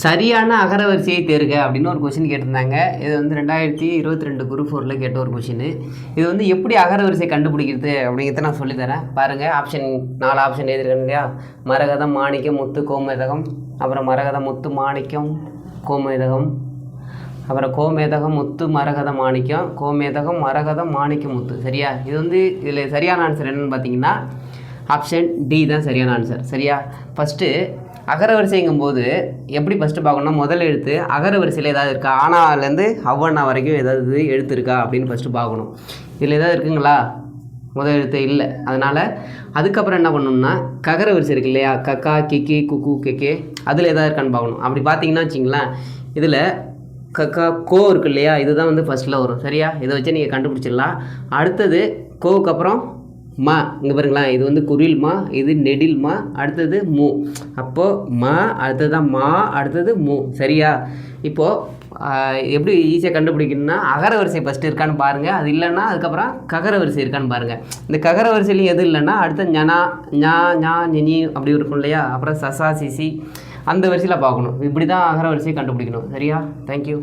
சரியான அகரவரிசையை தேர்க அப்படின்னு ஒரு கொஷின் கேட்டிருந்தாங்க. இது வந்து 2022 குரூப் 4ல் கேட்ட ஒரு கொஷின். இது வந்து எப்படி அகரவரிசை கண்டுபிடிக்கிறது அப்படிங்கிறத நான் சொல்லித்தரேன். பாருங்கள், 4 ஆப்ஷன் எழுதிருக்கேன் இல்லையா? மரகதம், மாணிக்கம், முத்து, கோமேதகம். அப்புறம் மரகதம், முத்து, மாணிக்கம், கோமேதகம். அப்புறம் கோமேதகம், முத்து, மரகதம், மாணிக்கம், கோமேதகம், மரகதம், மாணிக்கம், முத்து. சரியா? இது வந்து இதில் சரியான ஆன்சர் என்னென்னு பார்த்தீங்கன்னா ஆப்ஷன் டி தான் சரியான ஆன்சர். சரியா? ஃபஸ்ட்டு அகரவரிசைங்கும்போது எப்படி ஃபஸ்ட்டு பார்க்கணும்னா, முதல் எழுத்து அகரவரிசையில் ஏதாவது இருக்கா, ஆனாலேருந்து அவ்வண்ணா வரைக்கும் ஏதாவது எழுத்து இருக்கா அப்படின்னு ஃபஸ்ட்டு பார்க்கணும். இதில் ஏதாவது இருக்குங்களா? முதல் எழுத்து இல்லை. அதனால் அதுக்கப்புறம் என்ன பண்ணணும்னா, ககர வரிசை இருக்கு இல்லையா? கக்கா, கிக்கி, குக்கு, கெக்கே, அதில் எதாவது இருக்கான்னு பார்க்கணும். அப்படி பார்த்தீங்கன்னா வச்சிங்களேன், இதில் கக்கா கோ இருக்கு இல்லையா? இதுதான் வந்து ஃபஸ்ட்டில் வரும். சரியா? இதை வச்சு நீங்கள் கண்டுபிடிச்சிடலாம். அடுத்தது கோவுக்கு அப்புறம் மா, இங்கே பாருங்களேன், இது வந்து குரில் மா, இது நெடில் மா, அடுத்தது மூ. அப்போது மா, அடுத்ததான் மா, அடுத்தது மூ. சரியா? இப்போது எப்படி ஈஸியாக கண்டுபிடிக்கணும்னா, அகர வரிசை ஃபஸ்ட்டு இருக்கான்னு பாருங்கள். அது இல்லைன்னா அதுக்கப்புறம் ககர வரிசை இருக்கான்னு பாருங்கள். இந்த ககர வரிசையிலையும் எது இல்லைன்னா அடுத்த ஞனா, ஞா, ஞா, ஞி அப்படி இருக்கும் இல்லையா? அப்புறம் சசா, சிசி, அந்த வரிசையில் பார்க்கணும். இப்படி தான் அகர வரிசையை கண்டுபிடிக்கணும். சரியா? தேங்க்யூ.